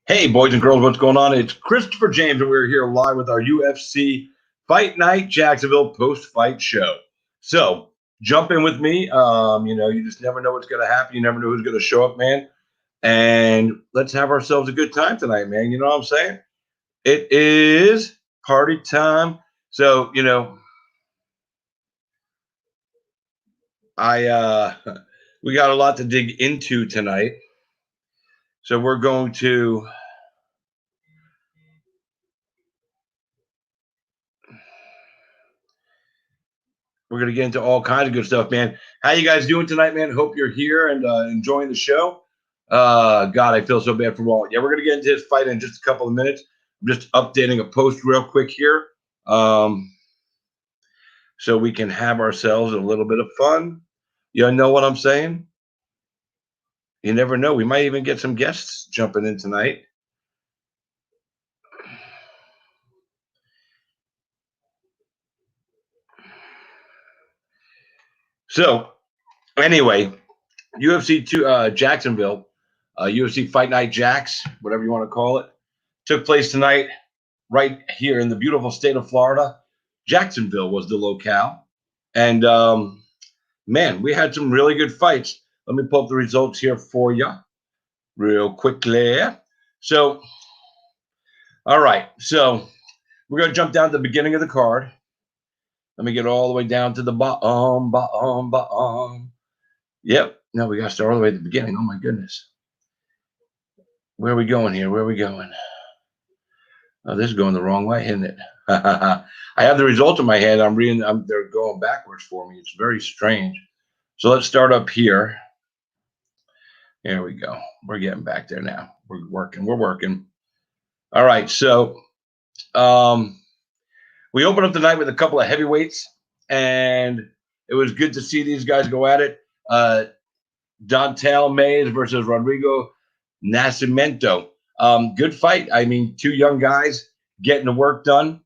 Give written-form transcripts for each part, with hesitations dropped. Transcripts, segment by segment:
Hey, boys and girls, what's going on? It's Christopher James, and we're here live with our UFC Fight Night Jacksonville post-fight show. So, jump in with me. You just never know what's going to happen. You never know who's going to show up, man. And let's have ourselves a good time tonight, man. You know what I'm saying? It is party time. So, we got a lot to dig into tonight. So we're going to get into all kinds of good stuff, man. How you guys doing tonight, man? Hope you're here and enjoying the show. God, I feel so bad for Walt. Yeah, we're gonna get into his fight in just a couple of minutes. I'm just updating a post real quick here, so we can have ourselves a little bit of fun. You know what I'm saying? You never know. We might even get some guests jumping in tonight. So, anyway, UFC Jacksonville, UFC Fight Night Jacks, whatever you want to call it, took place tonight right here in the beautiful state of Florida. Jacksonville was the locale. And man, we had some really good fights. Let me pull up the results here for you real quickly. So, all right. So, we're going to jump down to the beginning of the card. Let me get all the way down to the bottom. Yep. No, we got to start all the way at the beginning. Oh, my goodness. Where are we going here? Where are we going? Oh, this is going the wrong way, isn't it? I have the results in my head. I'm reading. They're going backwards for me. It's very strange. So let's start up here. Here we go. We're getting back there now. We're working. All right. So we opened up the night with a couple of heavyweights, and it was good to see these guys go at it. Dontel versus Rodrigo Nascimento. Good fight. I mean, two young guys getting the work done.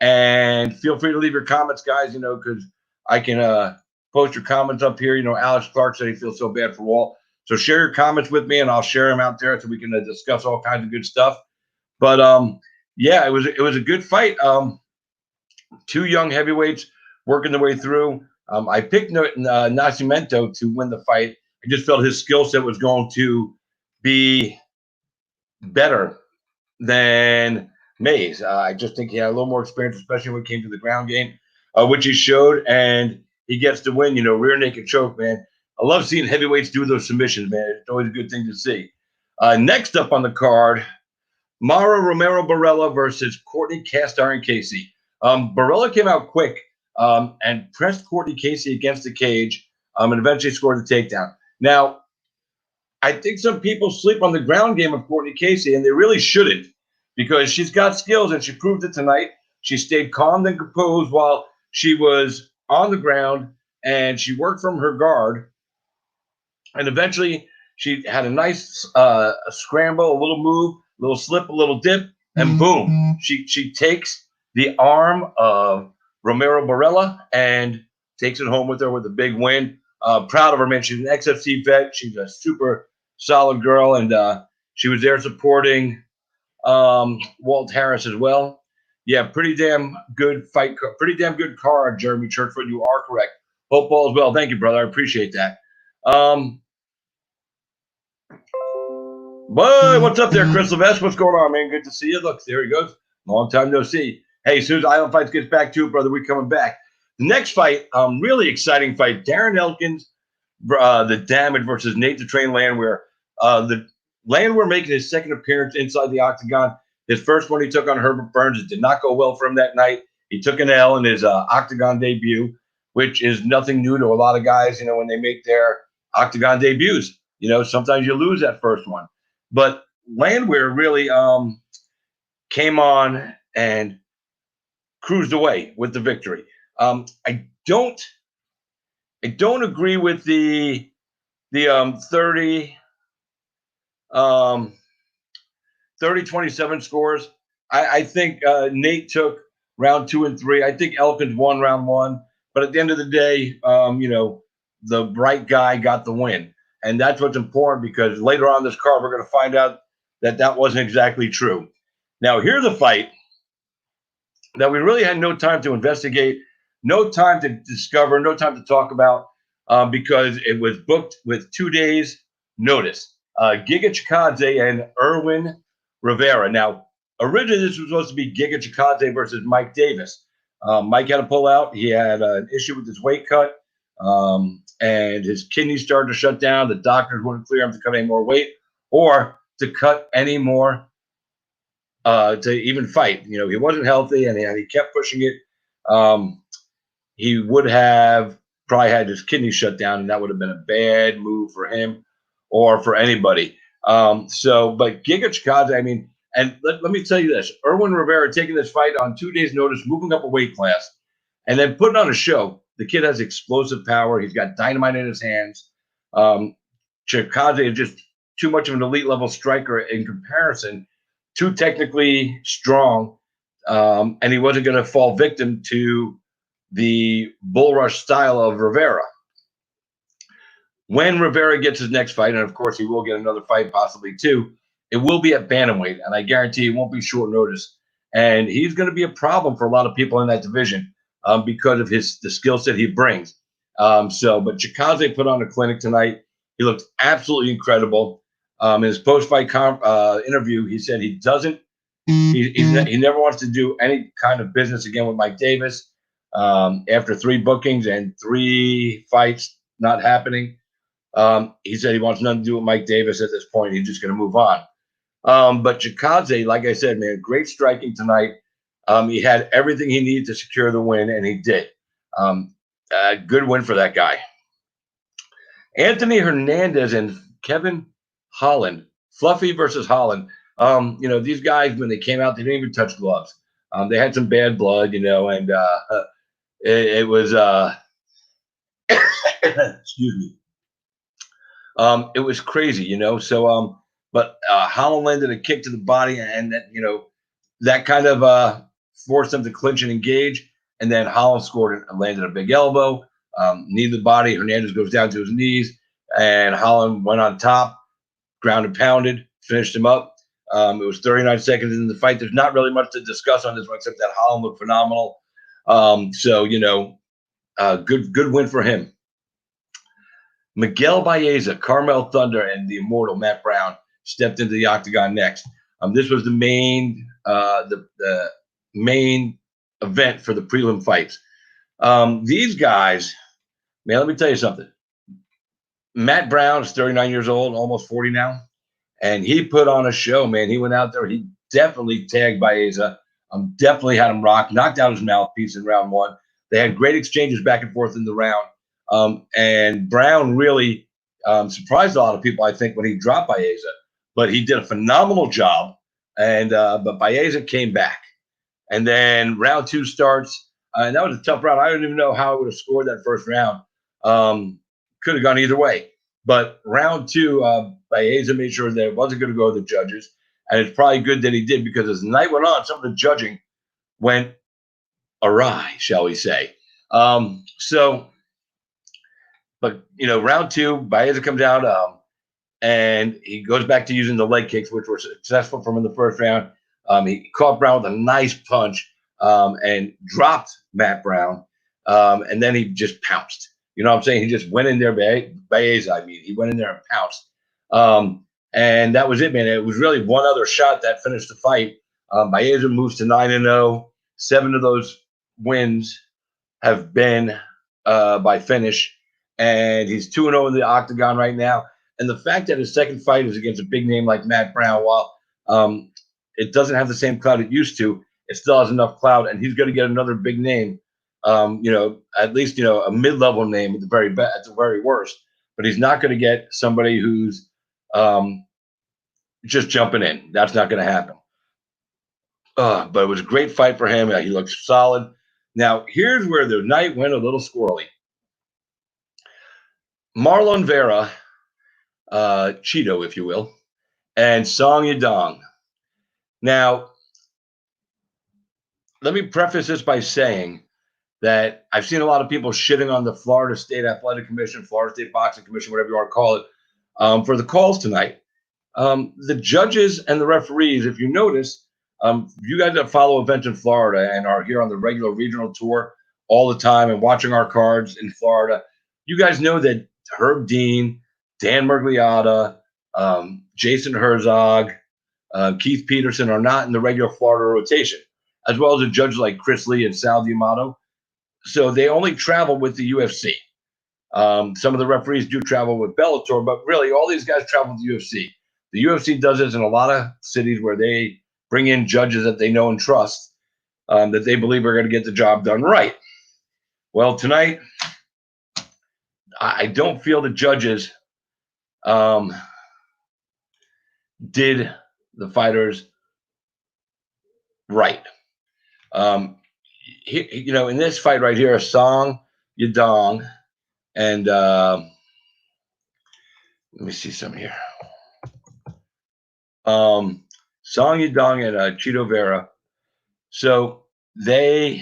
And feel free to leave your comments, guys, because I can post your comments up here. Alex Clark said he feels so bad for Walt. So share your comments with me, and I'll share them out there so we can discuss all kinds of good stuff. But, yeah, it was a good fight. Two young heavyweights working their way through. I picked Nascimento to win the fight. I just felt his skill set was going to be better than Mays. I just think he had a little more experience, especially when it came to the ground game, which he showed, and he gets the win. Rear naked choke, man. I love seeing heavyweights do those submissions, man. It's always a good thing to see. Next up on the card, Mauro Romero Barela versus Cortney Cast Iron Casey. Barela came out quick and pressed Cortney Casey against the cage and eventually scored the takedown. Now, I think some people sleep on the ground game of Cortney Casey, and they really shouldn't, because she's got skills, and she proved it tonight. She stayed calm and composed while she was on the ground, and she worked from her guard. And eventually, she had a nice scramble, a little move, a little slip, a little dip, and boom, she takes the arm of Romero Barela and takes it home with her with a big win. Proud of her, man. She's an XFC vet. She's a super solid girl, and she was there supporting Walt Harris as well. Yeah, pretty damn good fight. Pretty damn good card, Jeremy Churchfoot. You are correct. Hope all is well. Thank you, brother. I appreciate that. Boy, what's up there, Chris Levesque? What's going on, man? Good to see you. Look, there he goes. Long time no see. Hey, as soon as Island Fights gets back to it, brother, we're coming back. The next fight, really exciting fight. Darren Elkins, the Damage versus Nate the Train Landwehr. The Landwehr making his second appearance inside the octagon. His first one he took on Herbert Burns. It did not go well for him that night. He took an L in his octagon debut, which is nothing new to a lot of guys, when they make their octagon debuts. Sometimes you lose that first one. But Landwehr really came on and cruised away with the victory. I don't agree with the 30 30-27 scores. I think Nate took round 2 and 3. I think Elkins won round 1. But at the end of the day, the bright guy got the win. And that's what's important, because later on this card, we're going to find out that that wasn't exactly true. Now, here's a fight that we really had no time to investigate, no time to discover, no time to talk about, because it was booked with 2 days' notice. Giga Chikadze and Erwin Rivera. Now, originally this was supposed to be Giga Chikadze versus Mike Davis. Mike had to pull out. He had an issue with his weight cut, and his kidneys started to shut down. The doctors wouldn't clear him to cut any more weight or to cut any more to even fight. He wasn't healthy, and he kept pushing it. He would have probably had his kidneys shut down, and that would have been a bad move for him or for anybody. But Giga Chikadze, and let me tell you this: Erwin Rivera taking this fight on 2 days' notice, moving up a weight class, and then putting on a show. The kid has explosive power. He's got dynamite in his hands. Chikadze is just too much of an elite level striker in comparison. Too technically strong, and he wasn't going to fall victim to the bull rush style of Rivera. When Rivera gets his next fight, and of course he will get another fight, possibly two, it will be at bantamweight, and I guarantee it won't be short notice. And he's going to be a problem for a lot of people in that division because of the skill set he brings. But Chikadze put on a clinic tonight. He looked absolutely incredible. In his post-fight interview, he said he doesn't. He never wants to do any kind of business again with Mike Davis. After 3 bookings and 3 fights not happening, he said he wants nothing to do with Mike Davis at this point. He's just going to move on. But Chikadze, like I said, man, great striking tonight. He had everything he needed to secure the win, and he did. Good win for that guy. Anthony Hernandez and Kevin Holland, Fluffy versus Holland. These guys, when they came out, they didn't even touch gloves. They had some bad blood, and it was excuse me. It was crazy, So, but Holland landed a kick to the body, and that kind of forced them to clinch and engage. And then Holland scored and landed a big elbow, knee to the body. Hernandez goes down to his knees, and Holland went on top, ground and pounded, finished him up. It was 39 seconds in the fight. There's not really much to discuss on this one except that Holland looked phenomenal. Good win for him. Miguel Baeza, Carmel Thunder, and the immortal Matt Brown stepped into the octagon next. This was the main main event for the prelim fights. These guys, man, let me tell you something. Matt Brown is 39 years old, almost 40 now, and he put on a show, man. He went out there. He definitely tagged Baeza. Definitely had him rocked, knocked out his mouthpiece in round 1. They had great exchanges back and forth in the round. And Brown really surprised a lot of people, I think, when he dropped Baeza. But he did a phenomenal job. And but Baeza came back. And then round 2 starts. And that was a tough round. I don't even know how I would have scored that first round. Could have gone either way. But round 2, Baeza made sure that it wasn't going to go to the judges. And it's probably good that he did, because as the night went on, some of the judging went awry, shall we say. But round 2, Baeza comes out, and he goes back to using the leg kicks, which were successful from in the first round. He caught Brown with a nice punch and dropped Matt Brown, and then he just pounced. You know what I'm saying? He just went in there, Baeza. He went in there and pounced. And that was it, man. It was really one other shot that finished the fight. Baeza moves to 9-0. 7 of those wins have been by finish. And he's 2-0 in the octagon right now. And the fact that his second fight is against a big name like Matt Brown, while it doesn't have the same clout it used to, it still has enough clout, and he's going to get another big name. At least a mid-level name at the very worst. But he's not going to get somebody who's just jumping in. That's not going to happen. But it was a great fight for him. He looked solid. Now, here's where the night went a little squirrely. Marlon Vera, Cheeto, if you will, and Song Yadong. Now, let me preface this by saying that I've seen a lot of people shitting on the Florida State Athletic Commission, Florida State Boxing Commission, whatever you want to call it, for the calls tonight. The judges and the referees, if you notice, you guys that follow events in Florida and are here on the regular regional tour all the time and watching our cards in Florida, you guys know that Herb Dean, Dan Mergliotta, Jason Herzog, Keith Peterson are not in the regular Florida rotation, as well as a judge like Chris Lee and Sal D'Amato. So they only travel with the UFC. Some of the referees do travel with Bellator, but really all these guys travel with the UFC. The UFC does this in a lot of cities where they bring in judges that they know and trust, that they believe are going to get the job done right. Well, tonight, I don't feel the judges did the fighters right. In this fight right here, Song Yadong and let me see some here. Song Yadong and Chito Vera. So let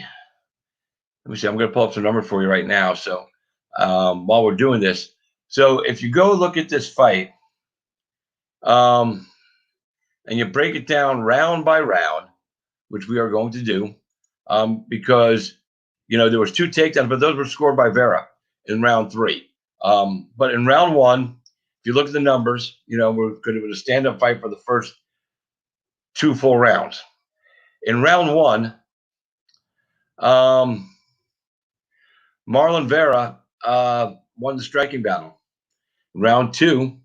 me see, I'm going to pull up some numbers for you right now. So while we're doing this, so if you go look at this fight, and you break it down round by round, which we are going to do, because there was 2 takedowns, but those were scored by Vera in round 3. But in round 1, if you look at the numbers, it was a stand-up fight for the first 2 full rounds. In round 1, Marlon Vera won the striking battle. Round 2,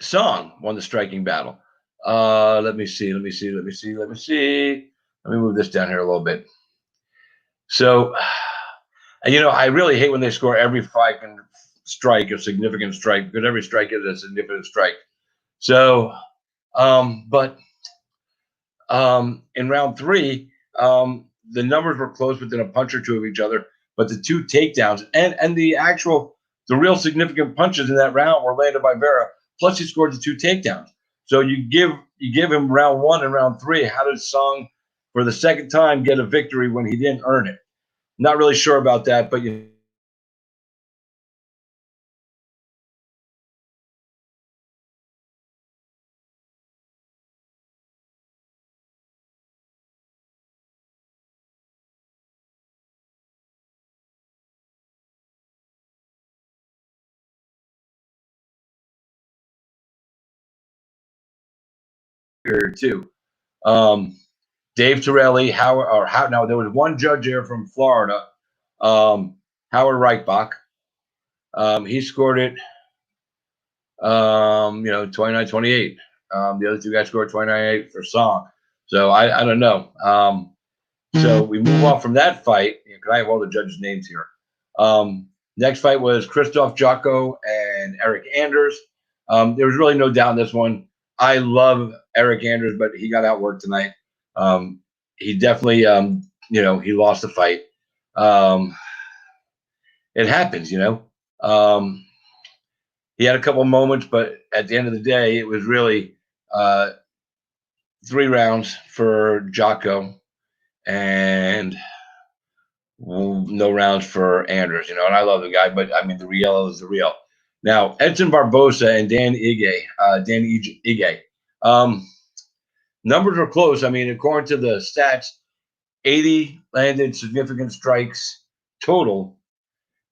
Song won the striking battle. Let me see. Let me move this down here a little bit. So, I really hate when they score every fucking strike a significant strike, because every strike is a significant strike. So, but in round 3, the numbers were close within a punch or 2 of each other, but the 2 takedowns and the real significant punches in that round were landed by Vera. Plus, he scored the 2 takedowns. So you give him round 1 and round 3. How did Song, for the second time, get a victory when he didn't earn it? Not really sure about that, but too. Dave Torelli, there was one judge here from Florida, Howard Reichbach. He scored it, 29-28. The other 2 guys scored 29-8 for Song. So I don't know. So we move on from that fight. Can I have all the judges' names here? Next fight was Christoph, Jaco, and Erik Anders. There was really no doubt in this one. I love Erik Anders, but he got outworked tonight. He definitely, he lost the fight. It happens, he had a couple moments, but at the end of the day, it was really 3 rounds for Jaco and no rounds for Anders, and I love the guy, but I mean, the real is the real. Now, Edson Barbosa and Dan Ige. Numbers are close. I mean, according to the stats, 80 landed significant strikes total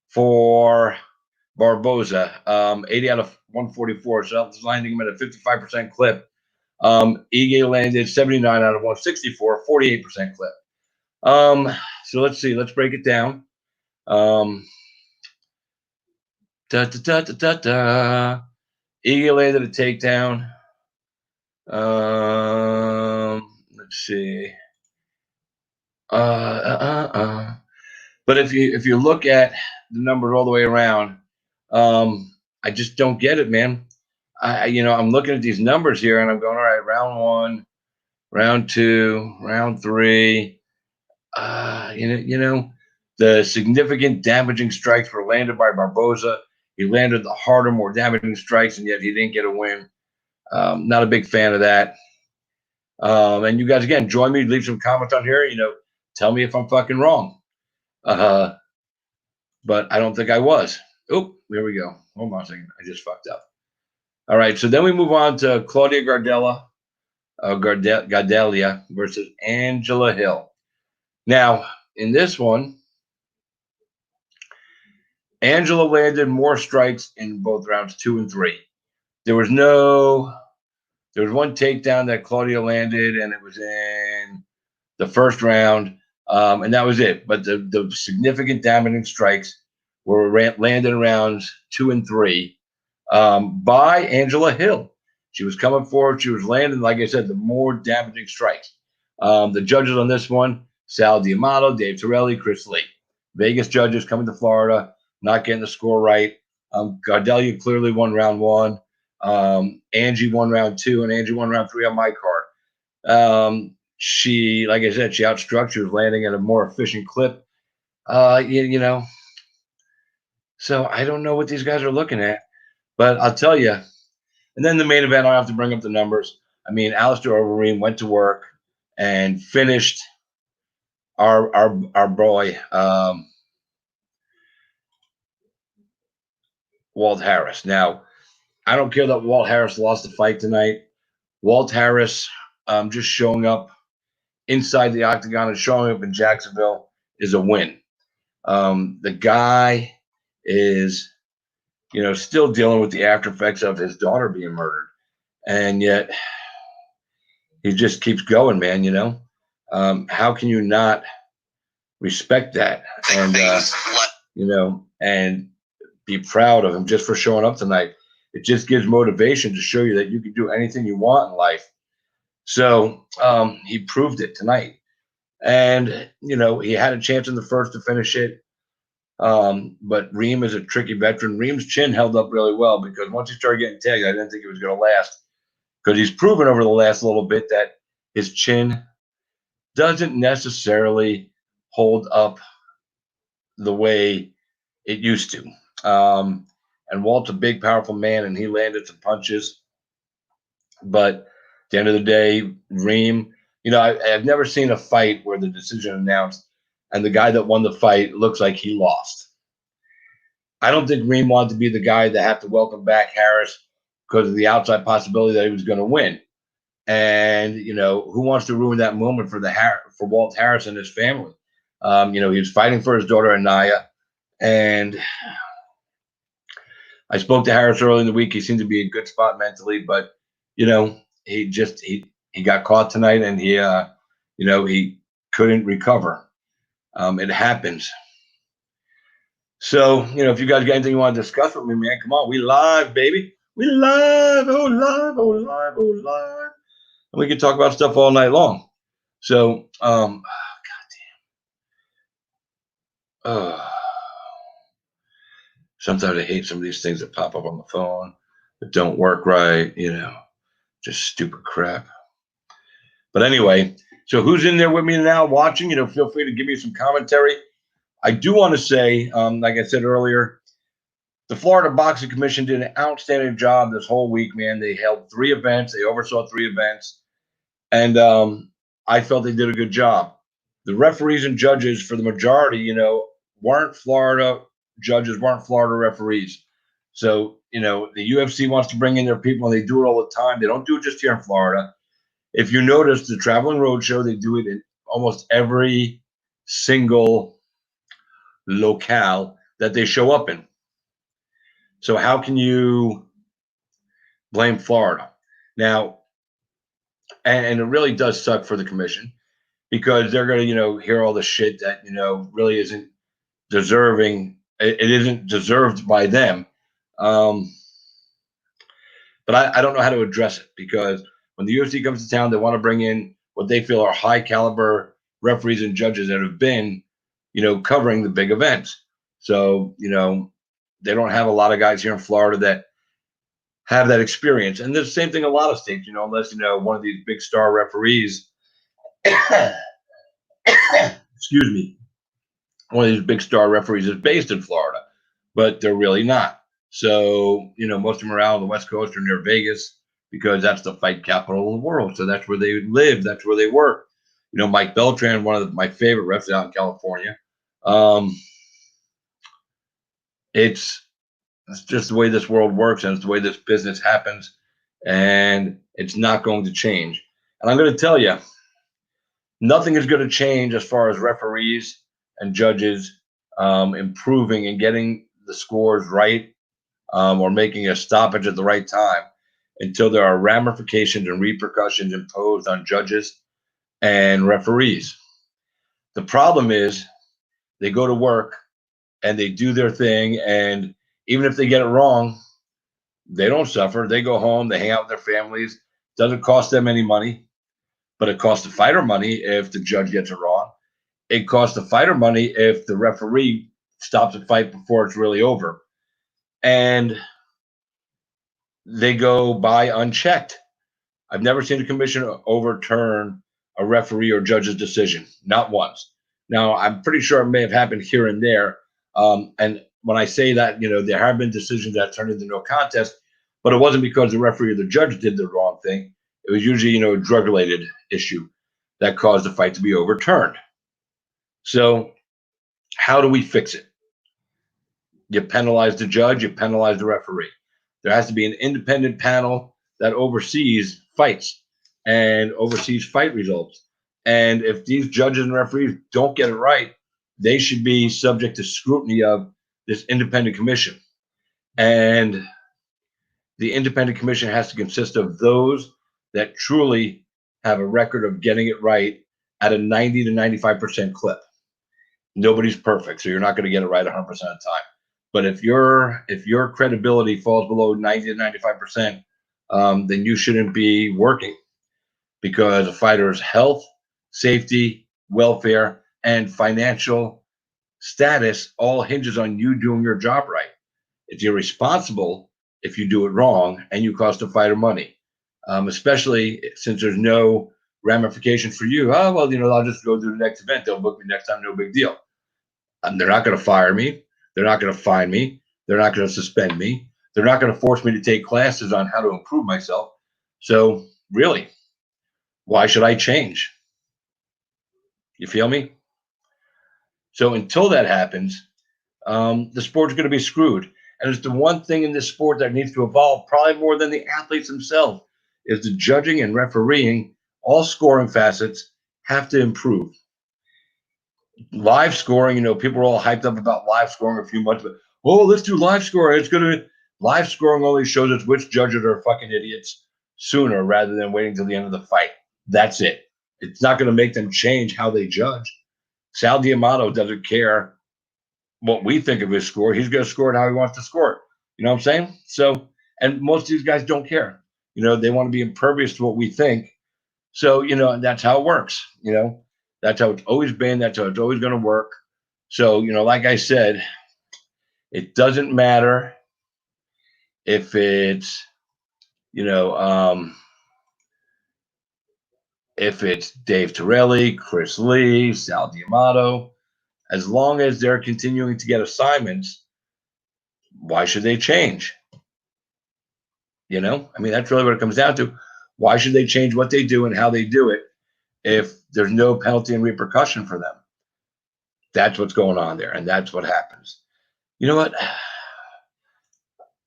for Barbosa, 80 out of 144. So that's landing him at a 55% clip. Ige landed 79 out of 164, 48% clip. So let's see. Let's break it down. Ige landed a takedown. Let's see. But if you look at the numbers all the way around, I just don't get it, man. I'm looking at these numbers here, and I'm going, all right, round 1, round 2, round 3. The significant damaging strikes were landed by Barbosa. He landed the harder, more damaging strikes, and yet he didn't get a win. Not a big fan of that. And you guys, again, join me, leave some comments on here. Tell me if I'm fucking wrong. But I don't think I was. Oh, here we go. Hold on a second. I just fucked up. All right, so then we move on to Claudia Gardella versus Angela Hill. Now, in this one, Angela landed more strikes in both rounds 2 and 3. There was one takedown that Claudia landed, and it was in the first round, and that was it. But the significant damaging strikes were landed in rounds 2 and 3 by Angela Hill. She was coming forward. She was landing, like I said, the more damaging strikes. The judges on this one, Sal D'Amato, Dave Torelli, Chris Lee. Vegas judges coming to Florida, not getting the score right. Gardella clearly won round 1. Angie won round 2, and Angie won round 3 on my card. She, like I said, she outstruck. She was landing at a more efficient clip. So I don't know what these guys are looking at, but I'll tell you. And then the main event, I don't have to bring up the numbers. I mean, Alistair Overeem went to work and finished our boy Walt Harris. Now, I don't care that Walt Harris lost the fight tonight. Walt Harris just showing up inside the octagon and showing up in Jacksonville is a win. The guy is, still dealing with the after effects of his daughter being murdered. And yet he just keeps going, man, How can you not respect that? And, and be proud of him just for showing up tonight. It just gives motivation to show you that you can do anything you want in life. So he proved it tonight. And, he had a chance in the first to finish it. But Reem is a tricky veteran. Reem's chin held up really well because once he started getting tagged, I didn't think it was going to last. Because he's proven over the last little bit that his chin doesn't necessarily hold up the way it used to. And Walt's a big, powerful man, and he landed some punches. But at the end of the day, Reem, I've never seen a fight where the decision announced and the guy that won the fight looks like he lost. I don't think Reem wanted to be the guy that had to welcome back Harris because of the outside possibility that he was going to win. And, who wants to ruin that moment for Walt Harris and his family? He was fighting for his daughter, Anaya. And I spoke to Harris early in the week. He seemed to be in a good spot mentally, but, he got caught tonight and he couldn't recover. It happens. So, if you guys got anything you want to discuss with me, man, come on. We live, baby. We live. Oh, live. Oh, live. Oh, live. And we can talk about stuff all night long. So, sometimes I hate some of these things that pop up on the phone that don't work right, just stupid crap. But anyway, so who's in there with me now watching? Feel free to give me some commentary. I do want to say, like I said earlier, the Florida Boxing Commission did an outstanding job this whole week, man. They held 3 events. They oversaw 3 events. And I felt they did a good job. The referees and judges, for the majority, weren't Florida judges, weren't Florida referees. So, the UFC wants to bring in their people, and they do it all the time. They don't do it just here in Florida. If you notice, the Traveling Roadshow, they do it in almost every single locale that they show up in. So how can you blame Florida? Now, and it really does suck for the commission because they're going to, hear all the shit that, really isn't deserving. It isn't deserved by them. But I don't know how to address it because when the UFC comes to town, they want to bring in what they feel are high caliber referees and judges that have been, covering the big events. So, they don't have a lot of guys here in Florida that have that experience. And there's the same thing in a lot of states, unless, one of these big star referees, excuse me, one of these big star referees is based in Florida, but they're really not. So, most of them are out on the West Coast or near Vegas because that's the fight capital of the world. So that's where they live. That's where they work. You know, Mike Beltran, one of my favorite refs out in California. It's just the way this world works, and it's the way this business happens, and it's not going to change. And I'm going to tell you, nothing is going to change as far as referees and judges improving and getting the scores right, or making a stoppage at the right time, until there are ramifications and repercussions imposed on judges and referees. The problem is they go to work and they do their thing, and even if they get it wrong, they don't suffer. They go home, they hang out with their families. Doesn't cost them any money, but it costs the fighter money if the judge gets it wrong. It costs the fighter money if the referee stops a fight before it's really over. And they go by unchecked. I've never seen a commission overturn a referee or judge's decision, not once. Now, I'm pretty sure it may have happened here and there. And when I say that, you know, there have been decisions that turned into no contest, but it wasn't because the referee or the judge did the wrong thing. It was usually, you know, a drug-related issue that caused the fight to be overturned. So how do we fix it? You penalize the judge, you penalize the referee. There has to be an independent panel that oversees fights and oversees fight results. And if these judges and referees don't get it right, they should be subject to scrutiny of this independent commission. And the independent commission has to consist of those that truly have a record of getting it right at a 90 to 95% clip. Nobody's perfect, so you're not going to get it right 100% of the time. But if your credibility falls below 90 to 95%, then you shouldn't be working, because a fighter's health, safety, welfare, and financial status all hinges on you doing your job right. It's irresponsible if you do it wrong and you cost a fighter money, especially since there's no ramification for you. Oh, well, you know, I'll just go to the next event. They'll book me next time. No big deal. They're not going to fire me. They're not going to fine me. They're not going to suspend me. They're not going to force me to take classes on how to improve myself. So really, why should I change? You feel me? So until that happens, the sport's going to be screwed. And it's the one thing in this sport that needs to evolve, probably more than the athletes themselves, is the judging and refereeing. All scoring facets have to improve. Live scoring, you know, people were all hyped up about live scoring a few months, but let's do live scoring. It's gonna live scoring only shows us which judges are fucking idiots sooner rather than waiting till the end of the fight. That's it. It's not going to make them change how they judge. Sal D'Amato doesn't care what we think of his score. He's going to score it how he wants to score it. You know what I'm saying? So, and most of these guys don't care. You know, they want to be impervious to what we think. So, you know, and that's how it works. You know, that's how it's always been. That's how it's always going to work. So, you know, like I said, it doesn't matter if it's, you know, if it's Dave Torelli, Chris Lee, Sal D'Amato, as long as they're continuing to get assignments, why should they change? You know, I mean, that's really what it comes down to. Why should they change what they do and how they do it if there's no penalty and repercussion for them? That's what's going on there, and that's what happens. You know what?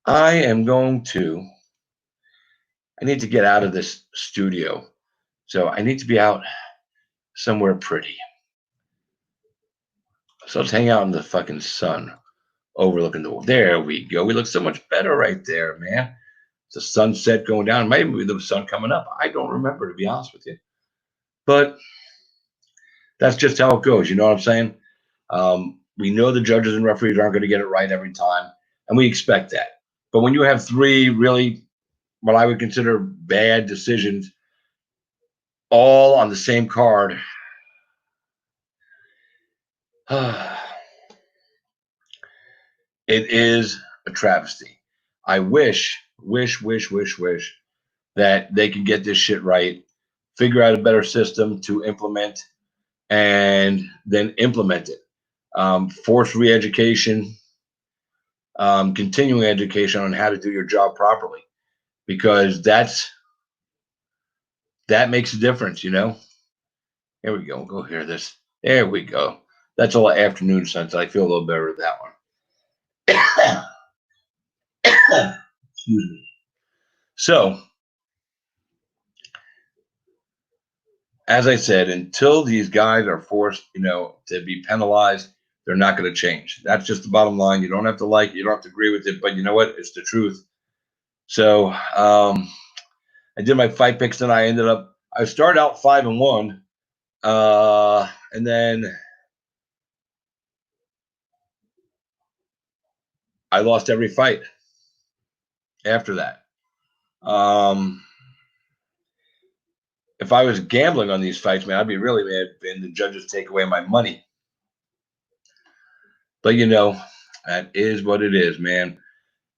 I need to get out of this studio. So I need to be out somewhere pretty. So let's hang out in the fucking sun overlooking the. There we go. We look so much better right there, man. It's the sunset going down. Maybe the sun coming up. I don't remember, to be honest with you. But that's just how it goes. You know what I'm saying? We know the judges and referees aren't going to get it right every time, and we expect that. But when you have three really, what I would consider bad decisions, all on the same card, it is a travesty. I wish that they could get this shit right, figure out a better system to implement, and then implement it. Force re-education, continuing education on how to do your job properly. because that makes a difference, you know. Here we go. We'll go hear this. There we go. That's all afternoon sense. I feel a little better with that one. Excuse me. So, as I said, until these guys are forced, you know, to be penalized, they're not going to change. That's just the bottom line. You don't have to like it, you don't have to agree with it, but you know what? It's the truth. So, I did my fight picks, and I started out 5-1, and then I lost every fight after that. If I was gambling on these fights, man, I'd be really mad and the judges take away my money. But you know, that is what it is, man.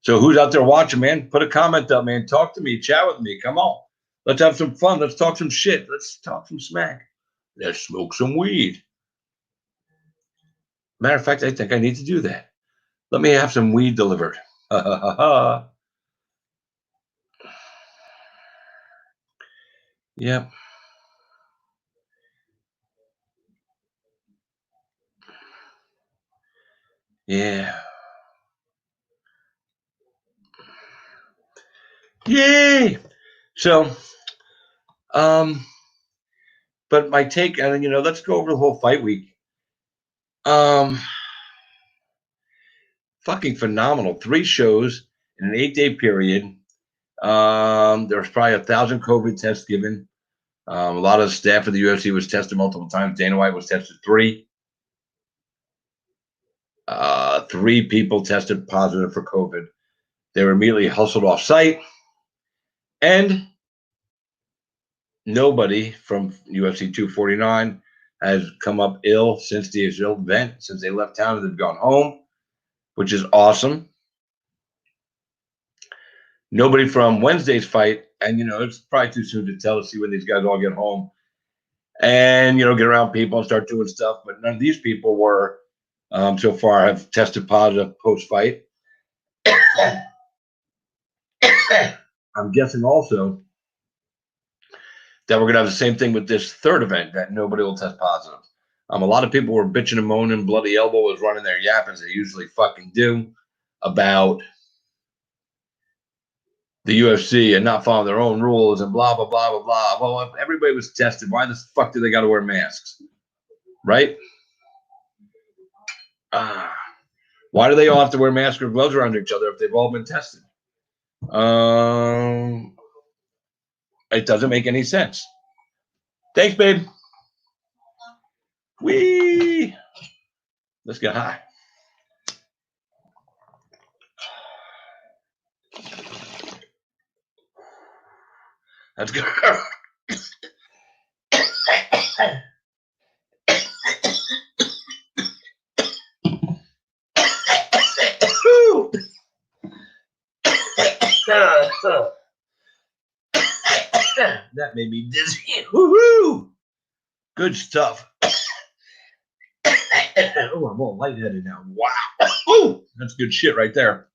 So who's out there watching, man? Put a comment up, man. Talk to me, chat with me. Come on. Let's have some fun. Let's talk some shit. Let's talk some smack. Let's smoke some weed. Matter of fact, I think I need to do that. Let me have some weed delivered. Yep. Yeah. Yay. So, but my take, and you know, let's go over the whole fight week. Fucking phenomenal. 3 shows in an 8-day period. There was probably 1,000 COVID tests given. A lot of the staff of the UFC was tested multiple times. Dana White was tested 3. 3 people tested positive for COVID. They were immediately hustled off site, and nobody from UFC 249 has come up ill since the event, since they left town and they've gone home, which is awesome. Nobody from Wednesday's fight, and you know, it's probably too soon to tell to see when these guys all get home and you know, get around people and start doing stuff. But none of these people were so far have tested positive post-fight. I'm guessing also that we're gonna have the same thing with this third event, that nobody will test positive. A lot of people were bitching and moaning. Bloody Elbow was running their yap as they usually fucking do about the UFC and not following their own rules and blah blah blah blah blah. Well, if everybody was tested, why the fuck do they got to wear masks, right? Why do they all have to wear masks or gloves around each other if they've all been tested? It doesn't make any sense. Thanks, babe. Wee. Let's get high. That's good. That made me dizzy. Woohoo! Good stuff. Oh, I'm all lightheaded now. Wow. Ooh, that's good shit right there.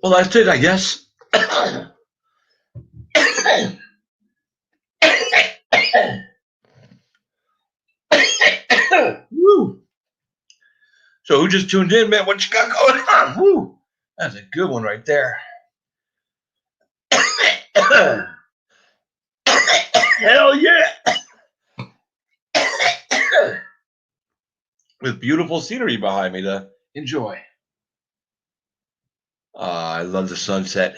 Well, that's it, I guess. Woo. So who just tuned in, man? What you got going on? Woo. That's a good one right there. Hell yeah. With beautiful scenery behind me to enjoy. I love the sunset.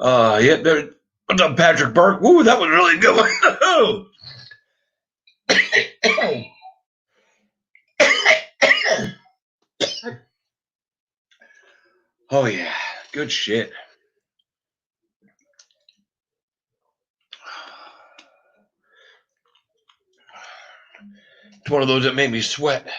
Yeah, what's up, Patrick Burke? Woo, that was really good. Oh yeah, good shit. It's one of those that made me sweat.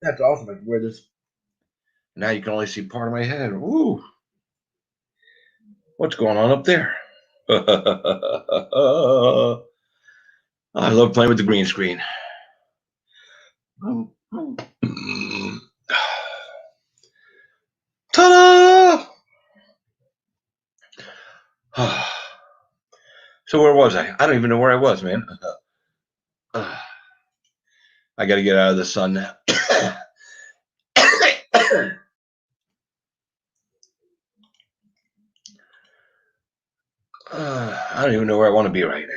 That's awesome. I can wear this. Now you can only see part of my head. Ooh. What's going on up there? I love playing with the green screen. Ta-da! So where was I? I don't even know where I was, man. I got to get out of the sun now. I don't even know where I want to be right now.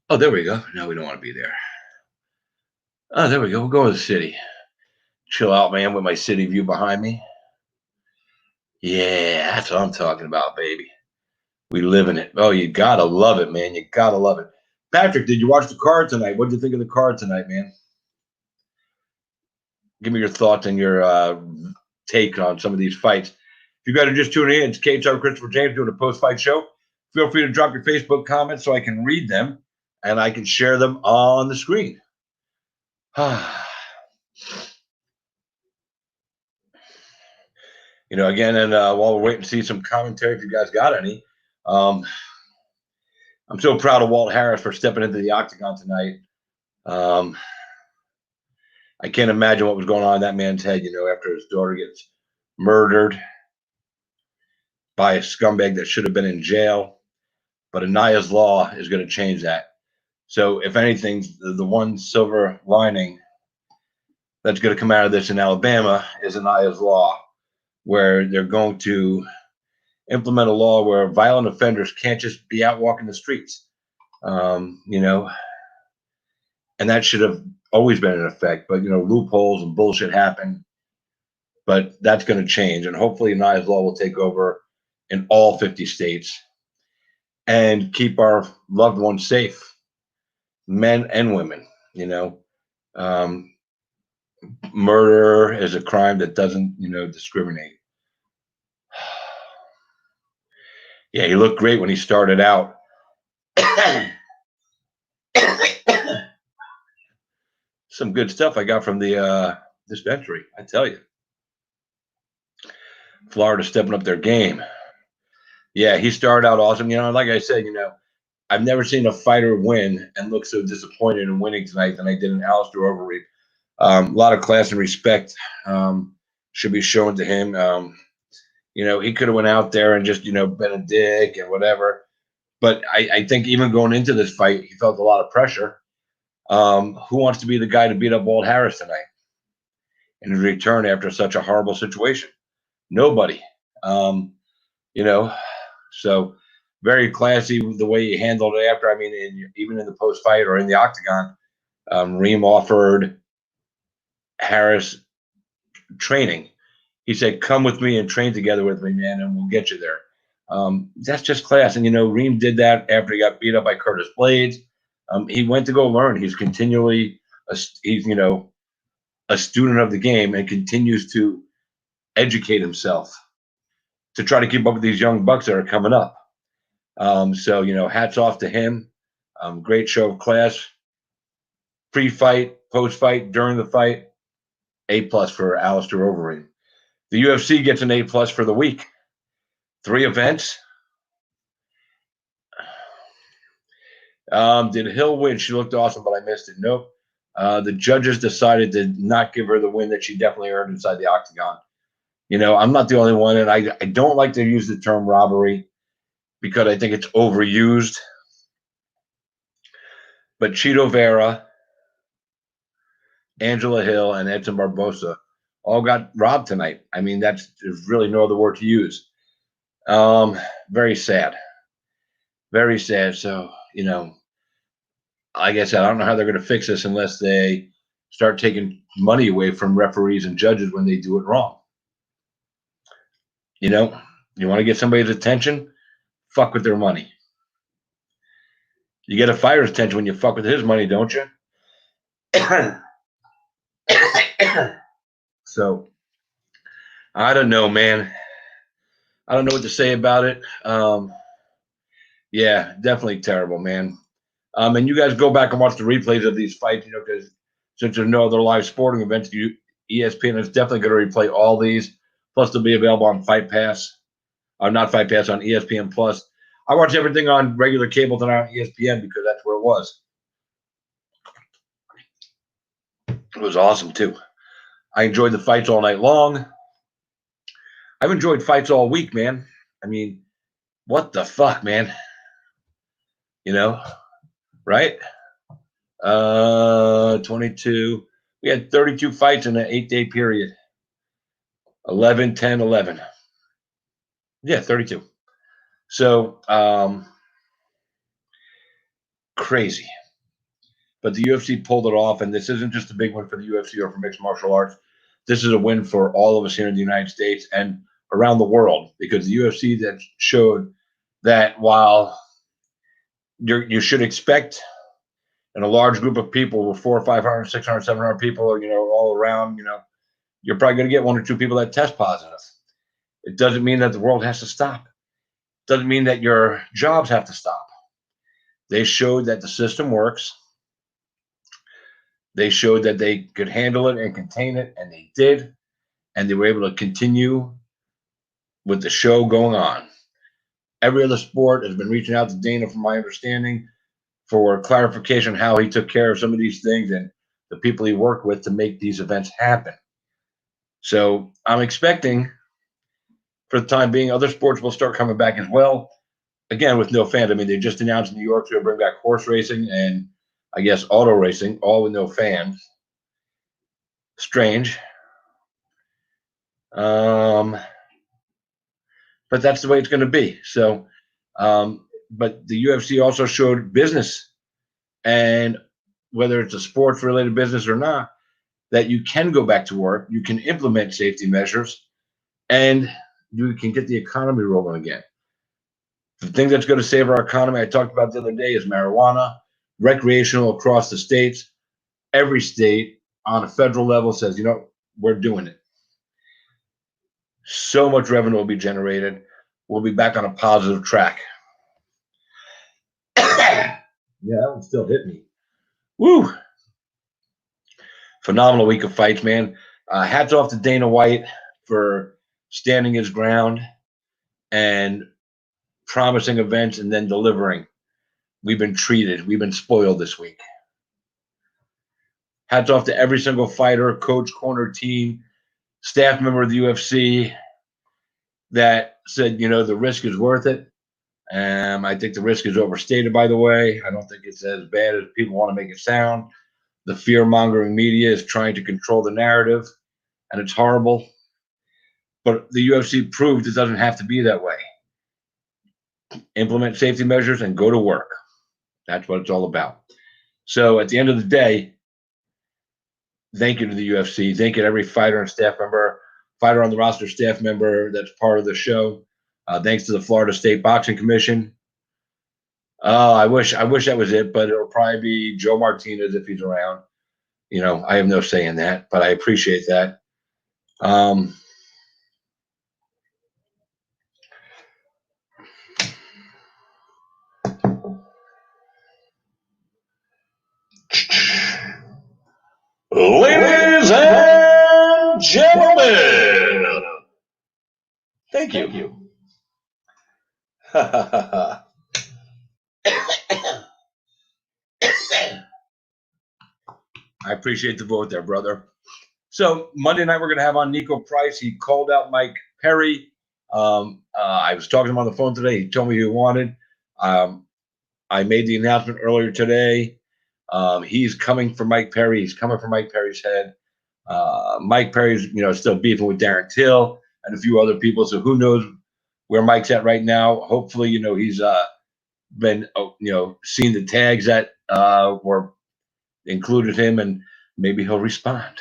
Oh, there we go. No, we don't want to be there. Oh, there we go. We'll go to the city. Chill out, man, with my city view behind me. Yeah, that's what I'm talking about, baby. We live in it. Oh, you gotta love it, man. You gotta love it. Patrick, did you watch the card tonight? What did you think of the card tonight, man? Give me your thoughts and your take on some of these fights. If you guys are just tuning in, it's KHR Christopher James doing a post-fight show. Feel free to drop your Facebook comments so I can read them and I can share them on the screen. You know, again, and while we're waiting to see some commentary, if you guys got any, I'm so proud of Walt Harris for stepping into the octagon tonight. I can't imagine what was going on in that man's head, you know, after his daughter gets murdered by a scumbag that should have been in jail. But Anaya's law is going to change that. So, if anything, the one silver lining that's going to come out of this in Alabama is Anaya's law, where they're going to implement a law where violent offenders can't just be out walking the streets, you know, and that should have always been in effect. But, you know, loopholes and bullshit happen, but that's going to change. And hopefully Anaya's law will take over in all 50 states and keep our loved ones safe, men and women, you know. Murder is a crime that doesn't, you know, discriminate. Yeah, he looked great when he started out. Some good stuff I got from the dispensary, I tell you. Florida stepping up their game. Yeah, he started out awesome. You know, like I said, you know, I've never seen a fighter win and look so disappointed in winning tonight than I did in Alistair Overeem. A lot of class and respect should be shown to him. You know, he could have went out there and just, you know, been a dick and whatever. But I think even going into this fight, he felt a lot of pressure. Who wants to be the guy to beat up Walt Harris tonight in return after such a horrible situation? Nobody. You know, so very classy the way he handled it after. I mean, even in the post fight or in the octagon, Reem offered Harris training. He said, "Come with me and train together with me, man, and we'll get you there." That's just class. And, you know, Reem did that after he got beat up by Curtis Blades. He went to go learn. He's continually, he's, you know, a student of the game and continues to educate himself to try to keep up with these young bucks that are coming up. So, you know, hats off to him. Great show of class. Pre-fight, post-fight, during the fight, A+ for Alistair Overeem. The UFC gets an A+ for the week. 3 events. Did Hill win? She looked awesome, but I missed it. Nope. The judges decided to not give her the win that she definitely earned inside the octagon. You know, I'm not the only one, and I don't like to use the term robbery because I think it's overused. But Chito Vera, Angela Hill, and Edson Barbosa all got robbed tonight. I mean, there's really no other word to use. Very sad. Very sad. So, you know, like I said, I don't know how they're going to fix this unless they start taking money away from referees and judges when they do it wrong. You know, you want to get somebody's attention, fuck with their money. You get a fighter's attention when you fuck with his money, don't you? So, I don't know, man. I don't know what to say about it. Yeah, definitely terrible, man. And you guys go back and watch the replays of these fights, because since there's no other live sporting events, ESPN is definitely going to replay all these. Plus, they'll be available on Fight Pass, or not Fight Pass, on ESPN Plus. I watch everything on regular cable tonight on ESPN because that's where it was. It was awesome too. I enjoyed the fights all night long. I've enjoyed fights all week, man. I mean, what the fuck, man? Right? 22. We had 32 fights in an 8-day period. 11, 10, 11. Yeah, 32. So, crazy. But the UFC pulled it off, and this isn't just a big win for the UFC or for mixed martial arts. This is a win for all of us here in the United States and around the world, because the UFC that showed that while you should expect in a large group of people with 400, 500, 600, 700 people, all around, you're probably going to get one or two people that test positive. It doesn't mean that the world has to stop. It doesn't mean that your jobs have to stop. They showed that the system works. They showed that they could handle it and contain it, and they did. And they were able to continue with the show going on. Every other sport has been reaching out to Dana, from my understanding, for clarification how he took care of some of these things and the people he worked with to make these events happen. So I'm expecting, for the time being, other sports will start coming back as well. Again, with no fans. I mean, they just announced in New York they're going to bring back horse racing and, I guess, auto racing, all with no fans. Strange. But that's the way it's going to be. So, but the UFC also showed business, and whether it's a sports related business or not, that you can go back to work, you can implement safety measures, and you can get the economy rolling again. The thing that's going to save our economy, I talked about the other day, is marijuana, recreational across the states. Every state on a federal level says, we're doing it. So much revenue will be generated. We'll be back on a positive track. Yeah, that one still hit me. Woo! Phenomenal week of fights, man. Hats off to Dana White for standing his ground and promising events and then delivering. We've been treated. We've been spoiled this week. Hats off to every single fighter, coach, corner, team, staff member of the UFC that said, the risk is worth it. I think the risk is overstated, by the way. I don't think it's as bad as people want to make it sound. The fear-mongering media is trying to control the narrative, and it's horrible. But the UFC proved it doesn't have to be that way. Implement safety measures and go to work. That's what it's all about. So at the end of the day, thank you to the UFC. Thank you to every fighter and staff member, fighter on the roster, staff member that's part of the show. Thanks to the Florida State Boxing Commission. I wish that was it, but it'll probably be Joe Martinez if he's around. I have no say in that, but I appreciate that. Ladies and gentlemen, thank you. I appreciate the vote there, brother. So Monday night we're going to have on Nico Price. He called out Mike Perry. I was talking to him on the phone today. He told me who he wanted. I made the announcement earlier today. He's coming for Mike Perry. He's coming for Mike Perry's head. Mike Perry's, still beefing with Darren Till and a few other people. So who knows where Mike's at right now? Hopefully, he's been, seen the tags that were included him, and maybe he'll respond.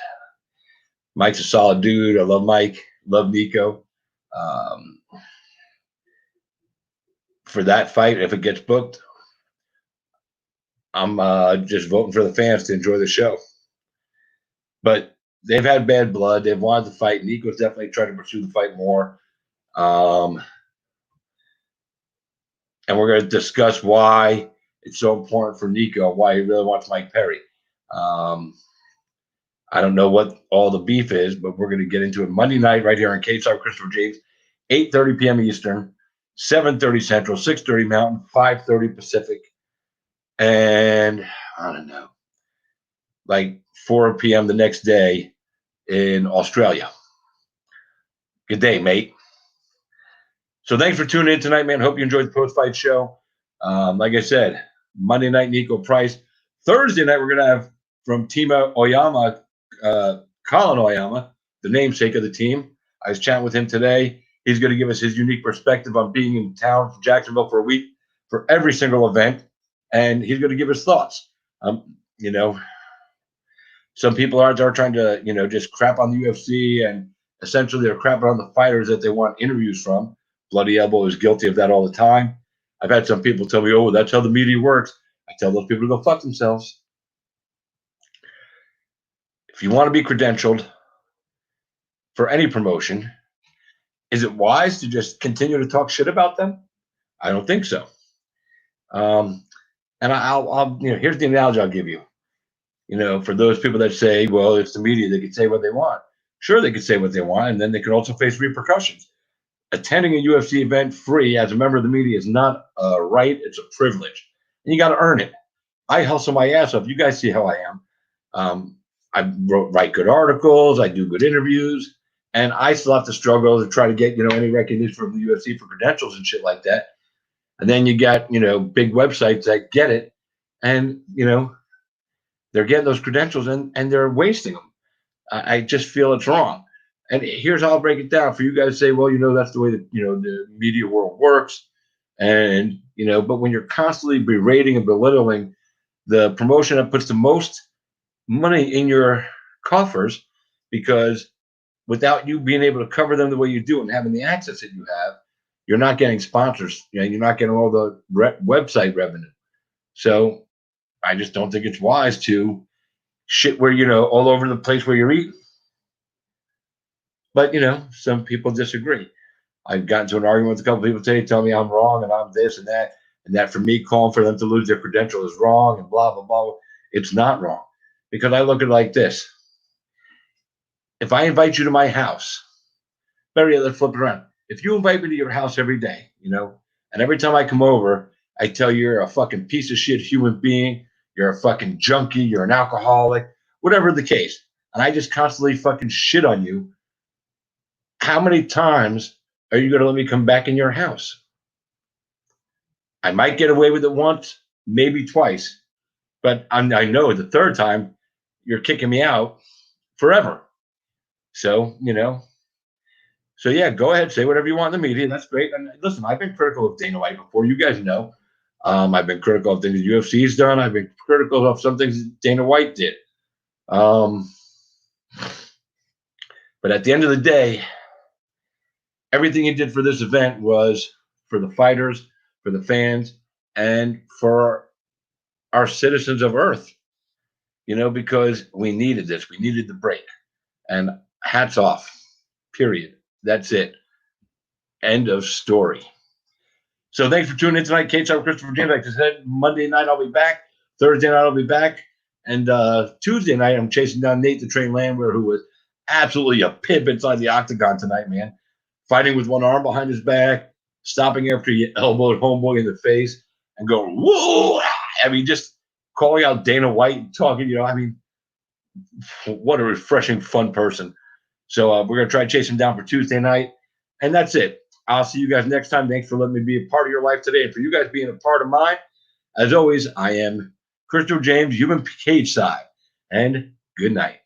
Mike's a solid dude. I love Mike. Love Nico. For that fight, if it gets booked, I'm just voting for the fans to enjoy the show. But they've had bad blood. They've wanted to fight. Nico's definitely tried to pursue the fight more. and we're going to discuss why it's so important for Nico, why he really wants Mike Perry. I don't know what all the beef is, but we're going to get into it Monday night right here on KSR Christopher James, 8:30 p.m. Eastern, 7:30 Central, 6:30 Mountain, 5:30 Pacific, and I don't know, like 4 p.m. the next day in Australia. Good day, mate. So thanks for tuning in tonight, man. Hope you enjoyed the post-fight show. Like I said, Monday night, Nico Price. Thursday night, we're going to have from Team Oyama, Colin Oyama, the namesake of the team. I was chatting with him today. He's going to give us his unique perspective on being in town from Jacksonville for a week for every single event, and he's going to give us thoughts. You know, some people are trying to, just crap on the UFC, and essentially they're crapping on the fighters that they want interviews from. Bloody Elbow is guilty of that all the time. I've had some people tell me, oh, that's how the media works. I tell those people to go fuck themselves. If you want to be credentialed for any promotion, is it wise to just continue to talk shit about them? I don't think so. And I'll here's the analogy I'll give you. For those people that say, well, it's the media, they can say what they want. Sure, they can say what they want, and then they can also face repercussions. Attending a UFC event free as a member of the media is not a right, it's a privilege. And you got to earn it. I hustle my ass off. You guys see how I am. I write good articles, I do good interviews, and I still have to struggle to try to get, any recognition from the UFC for credentials and shit like that. And then you got, big websites that get it, and, they're getting those credentials and they're wasting them. I just feel it's wrong. And here's how I'll break it down for you guys to say, well, that's the way that, the media world works. And, but when you're constantly berating and belittling the promotion that puts the most money in your coffers, because without you being able to cover them the way you do and having the access that you have, you're not getting sponsors. You're not getting all the website revenue. So I just don't think it's wise to shit where, all over the place where you're eating. But, some people disagree. I've gotten to an argument with a couple people today, tell me I'm wrong and I'm this and that for me calling for them to lose their credential is wrong and blah, blah, blah. It's not wrong, because I look at it like this. If I invite you to my house, let's flip it around. If you invite me to your house every day, and every time I come over, I tell you you're a fucking piece of shit human being, you're a fucking junkie, you're an alcoholic, whatever the case, and I just constantly fucking shit on you, how many times are you going to let me come back in your house? I might get away with it once, maybe twice, but I know the third time you're kicking me out forever. So, so yeah, go ahead, say whatever you want in the media. That's great. And listen, I've been critical of Dana White before. You guys know. I've been critical of things the UFC's done. I've been critical of some things Dana White did. But at the end of the day, everything he did for this event was for the fighters, for the fans, and for our citizens of Earth, because we needed this. We needed the break. And hats off, period. That's it. End of story. So thanks for tuning in tonight. KSR Christopher James. Like I said, Monday night I'll be back. Thursday night I'll be back. And Tuesday night I'm chasing down Nate the Train Landwehr, who was absolutely a pimp inside the octagon tonight, man. Fighting with one arm behind his back, stopping after he elbowed homeboy in the face and going, whoa! I mean, just calling out Dana White and talking, what a refreshing, fun person. So we're going to try to chase him down for Tuesday night. And that's it. I'll see you guys next time. Thanks for letting me be a part of your life today. And for you guys being a part of mine, as always, I am Christopher James, human cage side. And good night.